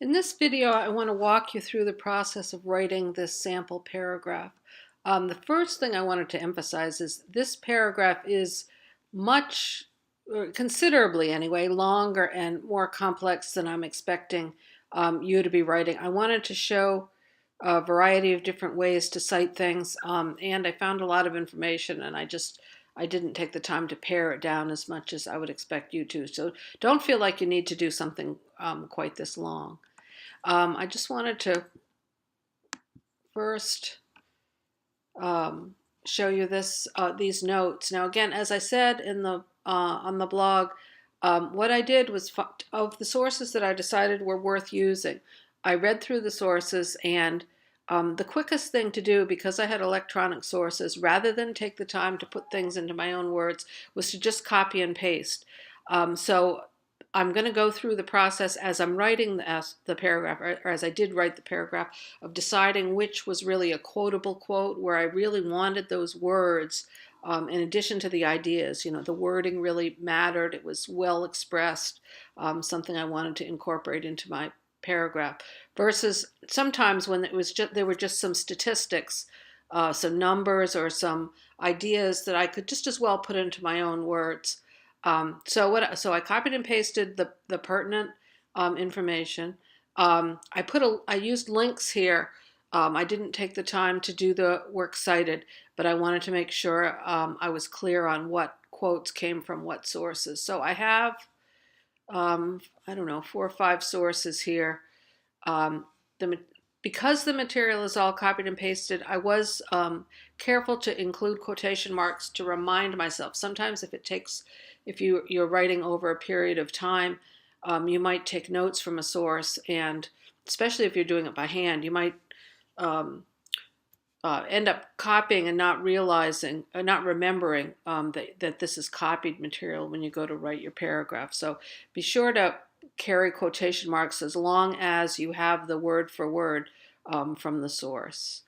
In this video, I want to walk you through the process of writing this sample paragraph. The first thing I wanted to emphasize is this paragraph is much, considerably anyway, longer and more complex than I'm expecting you to be writing. I wanted to show a variety of different ways to cite things, and I found a lot of information, and I didn't take the time to pare it down as much as I would expect you to. So don't feel like you need to do something quite this long. I just wanted to first show you these notes. Now, again, as I said in the on the blog, what I did was of the sources that I decided were worth using, I read through the sources, and the quickest thing to do, because I had electronic sources, rather than take the time to put things into my own words, was to just copy and paste. So I'm going to go through the process as I'm writing the paragraph, or as I did write the paragraph, of deciding which was really a quotable quote, where I really wanted those words, in addition to the ideas. The wording really mattered. It was well expressed, something I wanted to incorporate into my paragraph. Versus sometimes when there were just some statistics, some numbers, or some ideas that I could just as well put into my own words. So I copied and pasted the pertinent information. I used links here. I didn't take the time to do the works cited, but I wanted to make sure I was clear on what quotes came from what sources. So I have, I don't know, 4 or 5 sources here. Because the material is all copied and pasted, I was careful to include quotation marks to remind myself. Sometimes if you're writing over a period of time, you might take notes from a source, and especially if you're doing it by hand, you might end up copying and not realizing, not remembering that this is copied material when you go to write your paragraph. So be sure to carry quotation marks as long as you have the word for word from the source.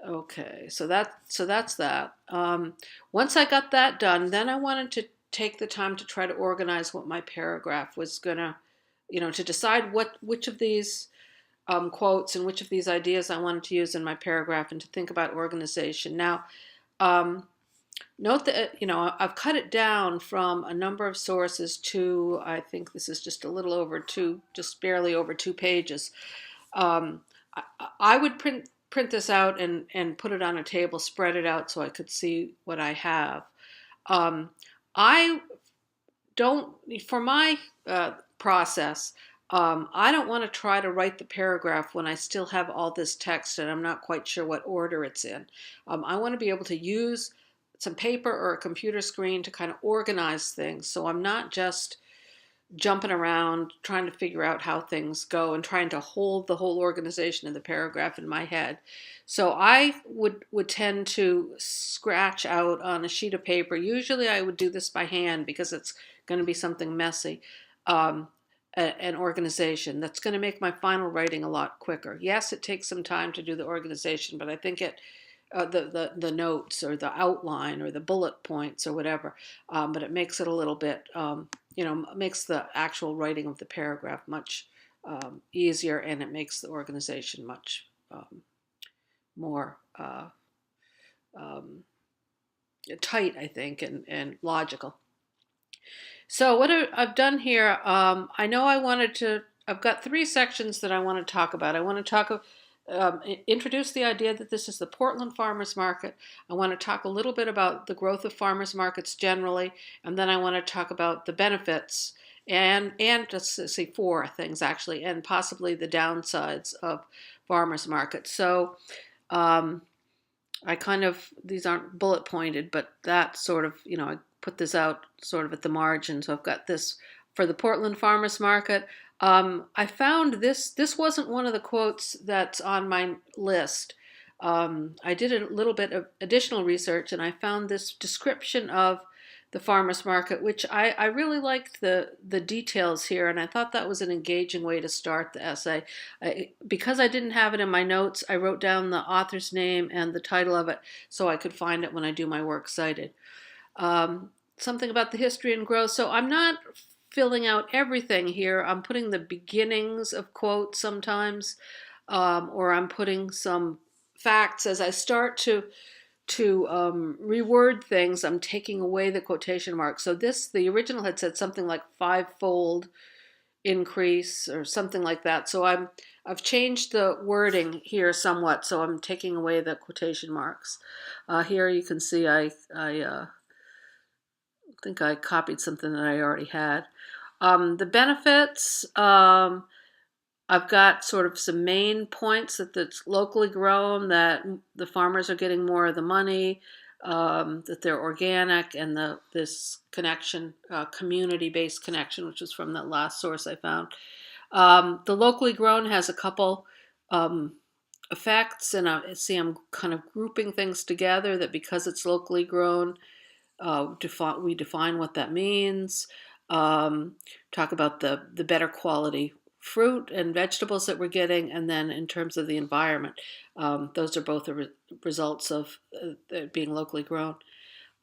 Okay, so that's that. Once I got that done, then I wanted to take the time to try to organize what my paragraph was gonna, to decide which of these quotes and which of these ideas I wanted to use in my paragraph, and to think about organization. Now, note that, I've cut it down from a number of sources to, I think this is just a little over just barely over 2 pages. I would print this out and put it on a table, spread it out so I could see what I have. I don't, for my process, I don't want to try to write the paragraph when I still have all this text and I'm not quite sure what order it's in. I want to be able to use some paper or a computer screen to kind of organize things, so I'm not just jumping around trying to figure out how things go and trying to hold the whole organization of the paragraph in my head. So I would tend to scratch out on a sheet of paper. Usually I would do this by hand because it's going to be something messy. An organization that's going to make my final writing a lot quicker. Yes, it takes some time to do the organization, but I think the notes or the outline or the bullet points or whatever, but it makes it a little bit, makes the actual writing of the paragraph much easier, and it makes the organization much more tight, I think, and logical. So what I've done here, I know I've got 3 sections that I want to talk about. I want to introduce the idea that this is the Portland Farmers Market. I want to talk a little bit about the growth of farmers markets generally, and then I want to talk about the benefits and let's see, 4 things actually, and possibly the downsides of farmers markets. So these aren't bullet pointed, but that sort of, I put this out sort of at the margin. So I've got this for the Portland Farmers Market. I found this wasn't one of the quotes that's on my list. I did a little bit of additional research, and I found this description of the farmers market, which I really liked the details here, and I thought that was an engaging way to start the essay. Because I didn't have it in my notes, I wrote down the author's name and the title of it so I could find it when I do my works cited. Something about the history and growth. So I'm not filling out everything here. I'm putting the beginnings of quotes sometimes, or I'm putting some facts as I start to reword things. I'm taking away the quotation marks. So the original had said something like fivefold increase or something like that. So I've changed the wording here somewhat. So I'm taking away the quotation marks. Here you can see I think I copied something that I already had. The benefits, I've got sort of some main points that it's locally grown, that the farmers are getting more of the money, that they're organic, and this connection, community-based connection, which is from that last source I found. The locally grown has a couple effects, and see I'm kind of grouping things together, that because it's locally grown, we define what that means, talk about the better quality fruit and vegetables that we're getting, and then in terms of the environment, those are both the results of being locally grown.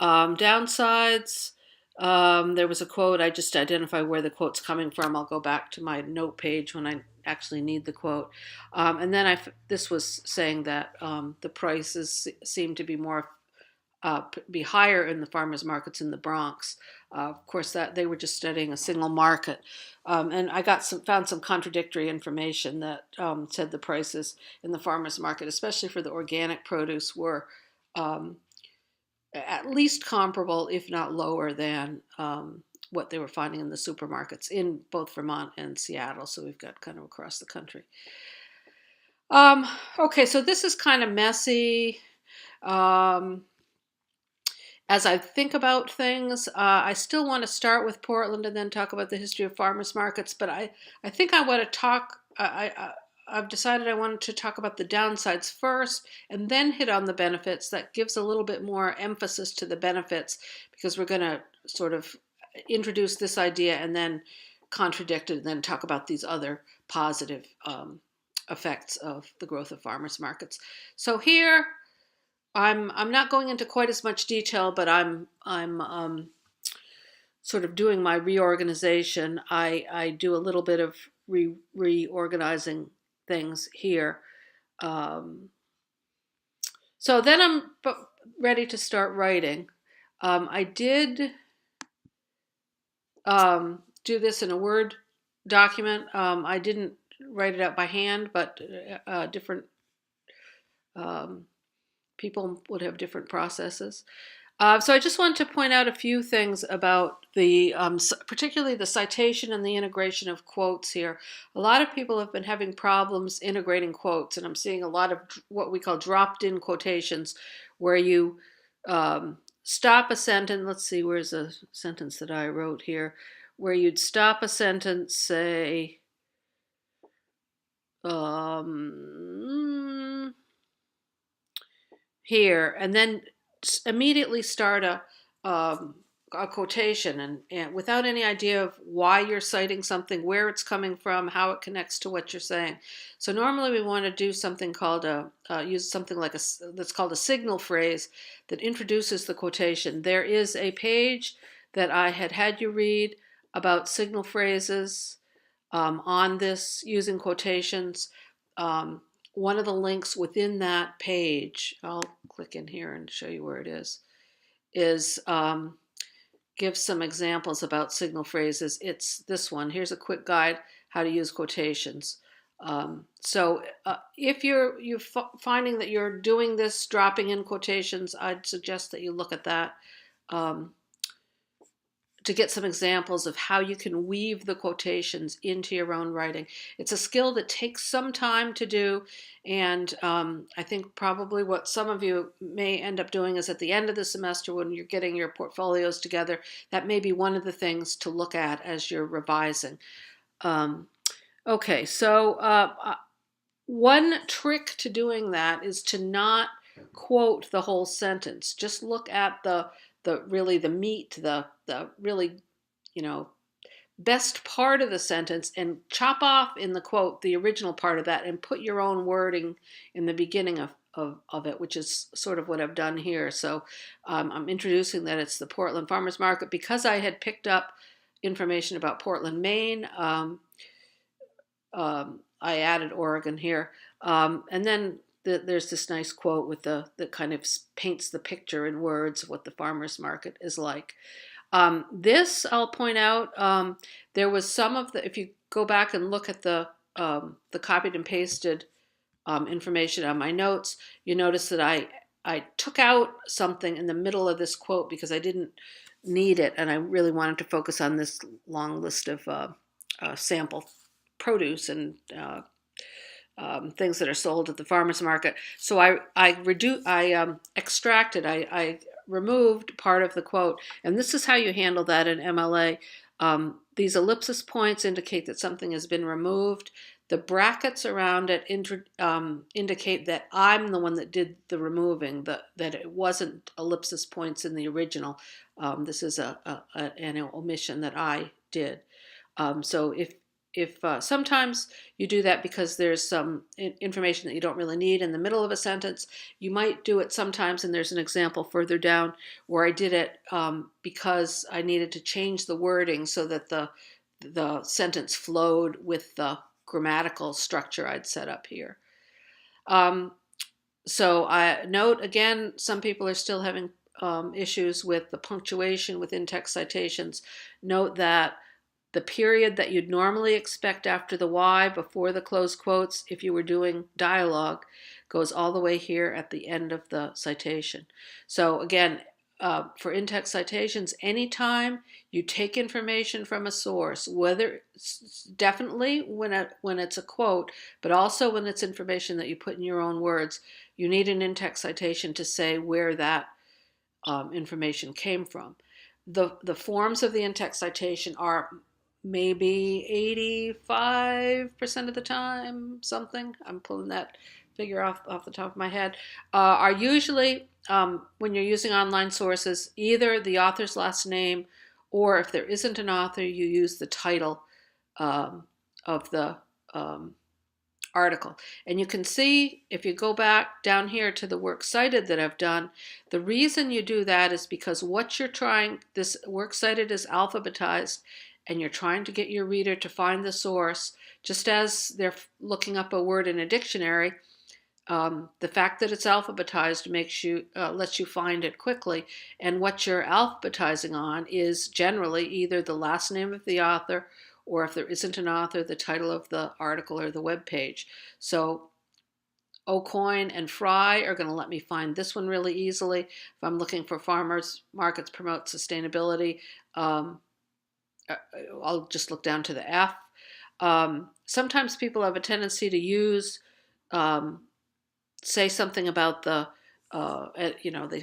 Downsides, there was a quote. I just identify where the quote's coming from. I'll go back to my note page when I actually need the quote. And then this was saying that the prices seem to be be higher in the farmers markets in the Bronx. Of course, that they were just studying a single market, and I found some contradictory information that said the prices in the farmers market, especially for the organic produce, were at least comparable, if not lower than what they were finding in the supermarkets in both Vermont and Seattle. So we've got kind of across the country. Okay, so this is kind of messy. As I think about things, I still want to start with Portland and then talk about the history of farmers markets. But I think I want to talk. I've decided I wanted to talk about the downsides first and then hit on the benefits. That gives a little bit more emphasis to the benefits, because we're going to sort of introduce this idea and then contradict it, and then talk about these other positive effects of the growth of farmers markets. So here, I'm not going into quite as much detail, but I'm sort of doing my reorganization. I do a little bit of reorganizing things here. So then I'm ready to start writing. I did do this in a Word document. I didn't write it out by hand, but different people would have different processes. So I just wanted to point out a few things about particularly the citation and the integration of quotes here. A lot of people have been having problems integrating quotes, and I'm seeing a lot of what we call dropped-in quotations, where you stop a sentence. Let's see, where's a sentence that I wrote here, where you'd stop a sentence, say, here, and then immediately start a quotation, and without any idea of why you're citing something, where it's coming from, how it connects to what you're saying. So normally we want to do something called use something like that's called a signal phrase that introduces the quotation. There is a page that I had you read about signal phrases on this using quotations. One of the links within that page, I'll click in here and show you where it is give some examples about signal phrases. It's this one. Here's a quick guide how to use quotations. So if you're finding that you're doing this, dropping in quotations, I'd suggest that you look at that to get some examples of how you can weave the quotations into your own writing. It's a skill that takes some time to do, and I think probably what some of you may end up doing is at the end of the semester, when you're getting your portfolios together, that may be one of the things to look at as you're revising. Okay, so one trick to doing that is to not quote the whole sentence. Just look at the meat, the really, best part of the sentence, and chop off in the quote the original part of that and put your own wording in the beginning of it, which is sort of what I've done here. So I'm introducing that it's the Portland Farmers Market because I had picked up information about Portland, Maine. I added Oregon here. And then there's this nice quote with that kind of paints the picture in words of what the farmer's market is like. This, I'll point out, there was some of if you go back and look at the copied and pasted information on my notes, you notice that I took out something in the middle of this quote because I didn't need it, and I really wanted to focus on this long list of sample produce and things that are sold at the farmer's market. So I extracted, I removed part of the quote, and this is how you handle that in MLA. These ellipsis points indicate that something has been removed. The brackets around it indicate that I'm the one that did the removing, that it wasn't ellipsis points in the original. This is an omission that I did. So if sometimes you do that because there's some information that you don't really need in the middle of a sentence, you might do it sometimes, and there's an example further down where I did it because I needed to change the wording so that the sentence flowed with the grammatical structure I'd set up here. So I note again, some people are still having issues with the punctuation within text citations. Note that the period that you'd normally expect after the Y before the close quotes, if you were doing dialogue, goes all the way here at the end of the citation. So again, for in-text citations, anytime you take information from a source, whether definitely when it's a quote, but also when it's information that you put in your own words, you need an in-text citation to say where that information came from. The forms of the in-text citation are maybe 85% of the time, something, I'm pulling that figure off the top of my head, are usually, when you're using online sources, either the author's last name, or if there isn't an author, you use the title of the article. And you can see, if you go back down here to the works cited that I've done, the reason you do that is because what you're trying, this works cited is alphabetized, and you're trying to get your reader to find the source, just as they're looking up a word in a dictionary. The fact that it's alphabetized lets you find it quickly, and what you're alphabetizing on is generally either the last name of the author, or if there isn't an author, the title of the article or the web page. So O'Coin and Fry are going to let me find this one really easily. If I'm looking for farmers markets promote sustainability, I'll just look down to the F. Sometimes people have a tendency to use, say something about they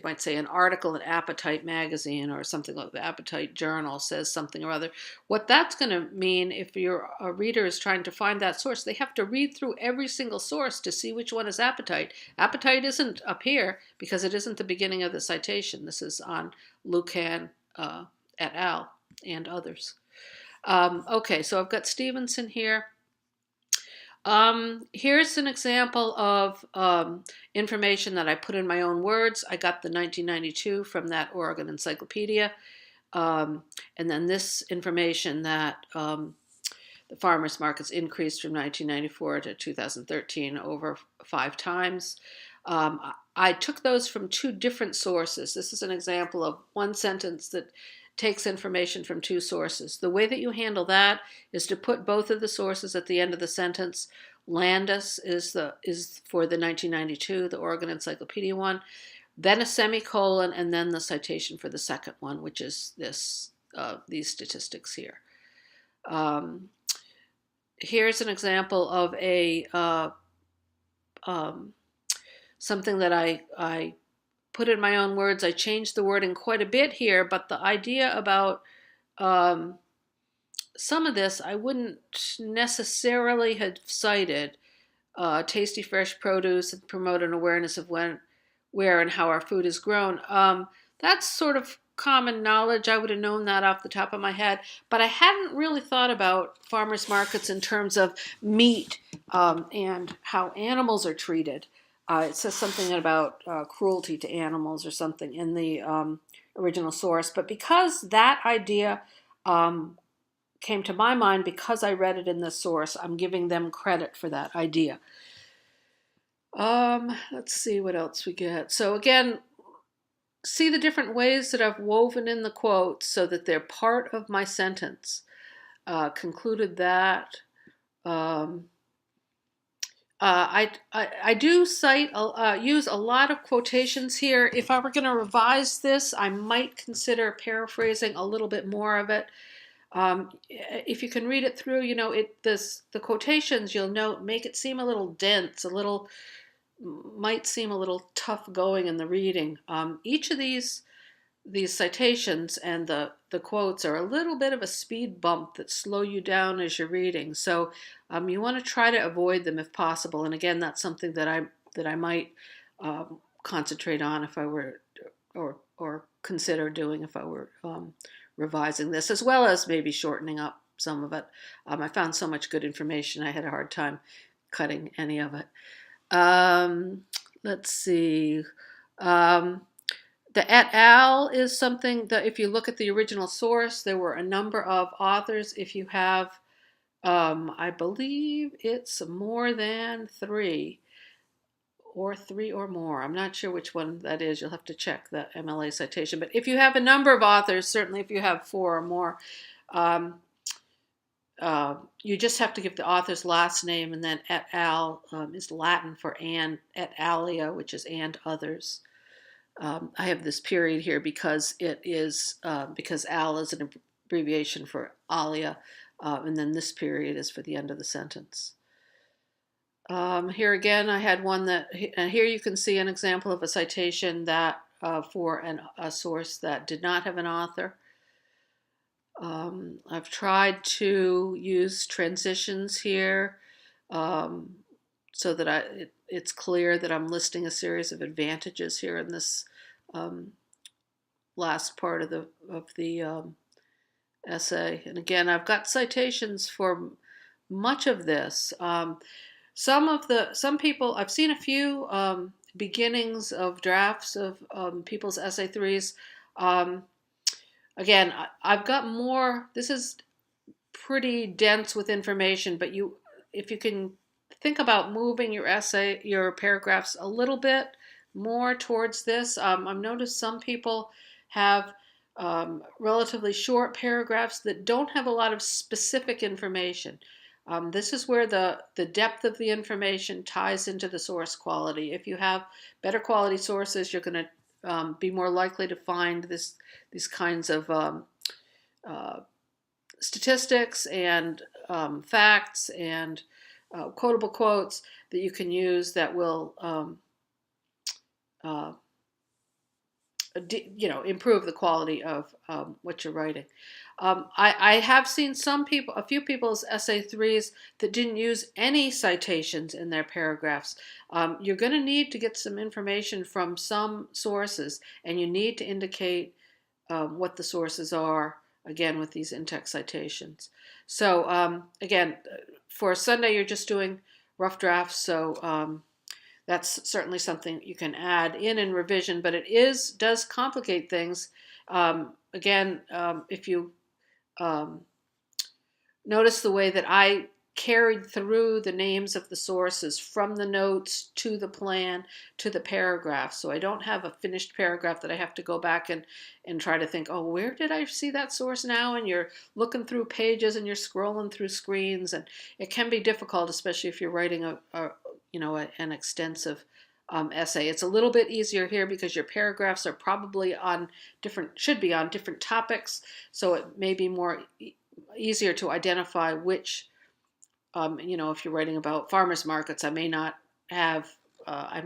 might say an article in Appetite magazine or something like the Appetite Journal says something or other. What that's going to mean, if a reader is trying to find that source, they have to read through every single source to see which one is Appetite. Appetite isn't up here because it isn't the beginning of the citation. This is on Lucan et al. And others. Okay, so I've got Stevenson here. Here's an example of information that I put in my own words. I got the 1992 from that Oregon Encyclopedia. And then this information that the farmers markets increased from 1994 to 2013 over 5 times. I took those from 2 different sources. This is an example of one sentence that takes information from 2 sources. The way that you handle that is to put both of the sources at the end of the sentence. Landis is for the 1992, the Oregon Encyclopedia one, then a semicolon, and then the citation for the second one, which is these statistics here. Here's an example of something that I put in my own words. I changed the wording quite a bit here, but the idea about some of this I wouldn't necessarily have cited. Tasty fresh produce and promote an awareness of where and how our food is grown. That's sort of common knowledge. I would have known that off the top of my head, but I hadn't really thought about farmers markets in terms of meat and how animals are treated. It says something about cruelty to animals or something in the original source. But because that idea came to my mind because I read it in this source. I'm giving them credit for that idea. Let's see what else we get. So again, see the different ways that I've woven in the quotes so that they're part of my sentence. Concluded that. Um, I do cite use a lot of quotations here. If I were going to revise this, I might consider paraphrasing a little bit more of it. If you can read it through, the quotations you'll note make it seem a little dense, might seem a little tough going in the reading. Each of these citations and the quotes are a little bit of a speed bump that slow you down as you're reading. So you want to try to avoid them if possible. And again, that's something that I might concentrate on if I were or consider doing if I were revising this, as well as maybe shortening up some of it. I found so much good information, I had a hard time cutting any of it. Let's see. The et al. Is something that if you look at the original source, there were a number of authors. If you have, I believe it's more than three or more. I'm not sure which one that is. You'll have to check the MLA citation. But if you have a number of authors, certainly if you have 4 or more, you just have to give the author's last name, and then et al. Is Latin for and, et alia, which is and others. I have this period here because it is because al is an abbreviation for alia, and then this period is for the end of the sentence. Here again, I had one and here you can see an example of a citation that for a source that did not have an author. I've tried to use transitions here so that it's clear that I'm listing a series of advantages here in this last part of the essay. And again, I've got citations for much of this. Some people, I've seen a few beginnings of drafts of people's essay threes. Again, I've got more. This is pretty dense with information, but if you can think about moving your paragraphs a little bit more towards this. I've noticed some people have relatively short paragraphs that don't have a lot of specific information. This is where the depth of the information ties into the source quality. If you have better quality sources, you're going to be more likely to find these kinds of statistics and facts and quotable quotes that you can use that will improve the quality of what you're writing. I have seen a few people's essay threes that didn't use any citations in their paragraphs. You're going to need to get some information from some sources, and you need to indicate what the sources are, again, with these in-text citations. So again, for Sunday, you're just doing rough drafts, so that's certainly something you can add in revision, but it does complicate things. Again, if you notice the way that I carried through the names of the sources from the notes to the plan to the paragraph. So I don't have a finished paragraph that I have to go back and try to think, oh, where did I see that source now? And you're looking through pages and you're scrolling through screens, and it can be difficult, especially if you're writing an extensive essay. It's a little bit easier here because your paragraphs are probably should be on different topics, so it may be more easier to identify which. If you're writing about farmers markets, I may not have, I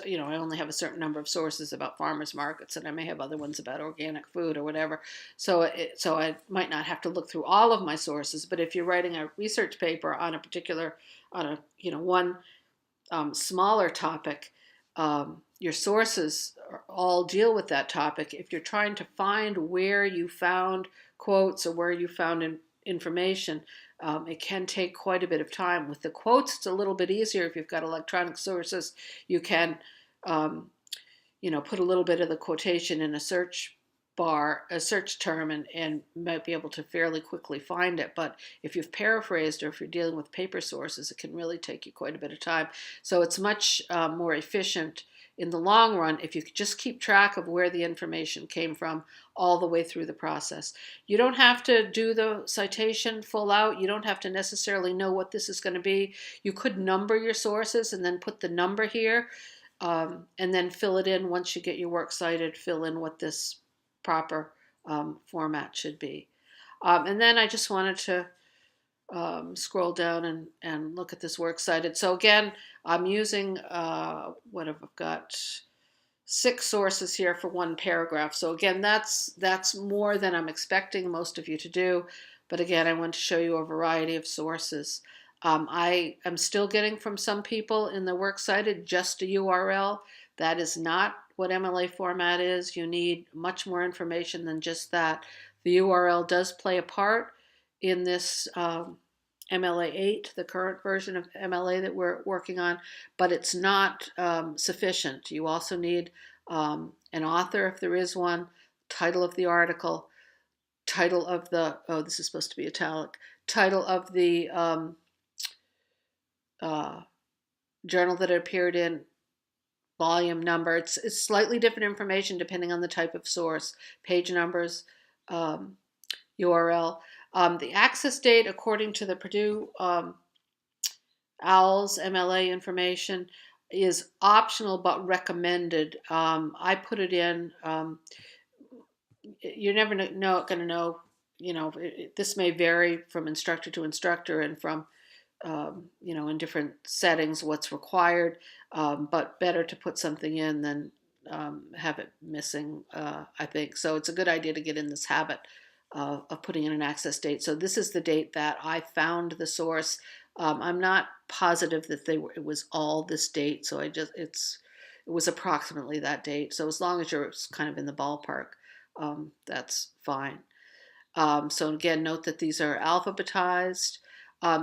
only have a certain number of sources about farmers markets, and I may have other ones about organic food or whatever. So I might not have to look through all of my sources. But if you're writing a research paper on one smaller topic, your sources all deal with that topic. If you're trying to find where you found quotes or where you found information, it can take quite a bit of time. With the quotes, it's a little bit easier. If you've got electronic sources, you can, put a little bit of the quotation in a search bar a search term and might be able to fairly quickly find it. But if you've paraphrased or if you're dealing with paper sources, it can really take you quite a bit of time. So it's much more efficient in the long run if you could just keep track of where the information came from all the way through the process. You don't have to do the citation full out. You don't have to necessarily know what this is going to be. You could number your sources and then put the number here, and then fill it in once you get your works cited, fill in what this proper format should be. And then I just wanted to scroll down and look at this works cited. So again, I'm using, what have I got? 6 sources here for one paragraph. So again, that's more than I'm expecting most of you to do. But again, I want to show you a variety of sources. I am still getting from some people in the works cited just a URL. That is not what MLA format is. You need much more information than just that. The URL does play a part in this MLA 8, the current version of MLA that we're working on, but it's not sufficient. You also need an author, if there is one, title of the article, title of the, oh, this is supposed to be italic, title of the journal that it appeared in, volume number. It's slightly different information depending on the type of source, page numbers, URL. The access date, according to the Purdue OWLS MLA information, is optional but recommended. I put it in. You're never going to know. This may vary from instructor to instructor and from in different settings what's required, but better to put something in than have it missing, I think. So it's a good idea to get in this habit of putting in an access date. So this is the date that I found the source. I'm not positive that it was all this date, so it was approximately that date. So as long as you're kind of in the ballpark, that's fine. So again, note that these are alphabetized.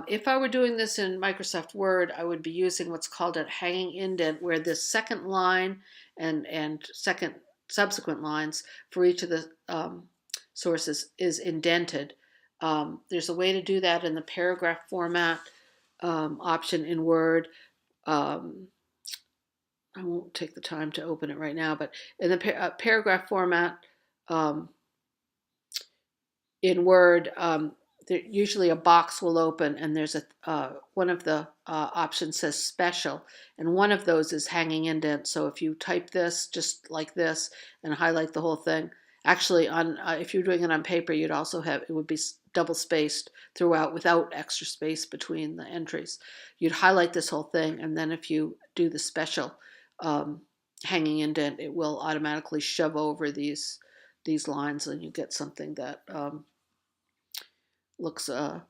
If I were doing this in Microsoft Word, I would be using what's called a hanging indent, where the second line and second subsequent lines for each of the sources is indented. There's a way to do that in the paragraph format option in Word. I won't take the time to open it right now, but in the paragraph format in Word, usually a box will open and there's one of the options says special, and one of those is hanging indent. So if you type this just like this and highlight the whole thing, actually on if you're doing it on paper, you'd also have, it would be double spaced throughout without extra space between the entries. You'd highlight this whole thing, and then if you do the special hanging indent, it will automatically shove over these lines, and you get something that looks the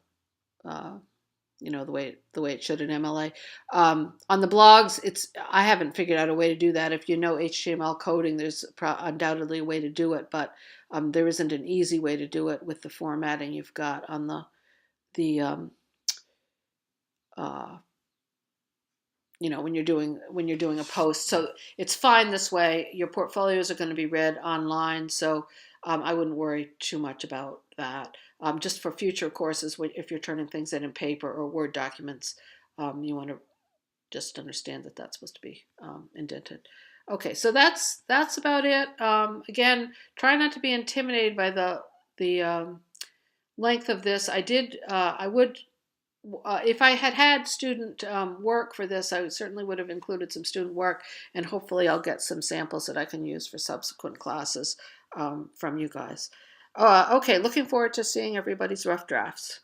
way it should in MLA. On the blogs, I haven't figured out a way to do that. If you know HTML coding, there's undoubtedly a way to do it, but there isn't an easy way to do it with the formatting you've got on when you're doing a post. So it's fine this way. Your portfolios are going to be read online, so I wouldn't worry too much about that. Just for future courses, if you're turning things in paper or Word documents, you want to just understand that that's supposed to be indented. Okay, so that's about it. Again, try not to be intimidated by the length of this. I would. If I had student work for this, I certainly would have included some student work, and hopefully I'll get some samples that I can use for subsequent classes from you guys. Okay, looking forward to seeing everybody's rough drafts.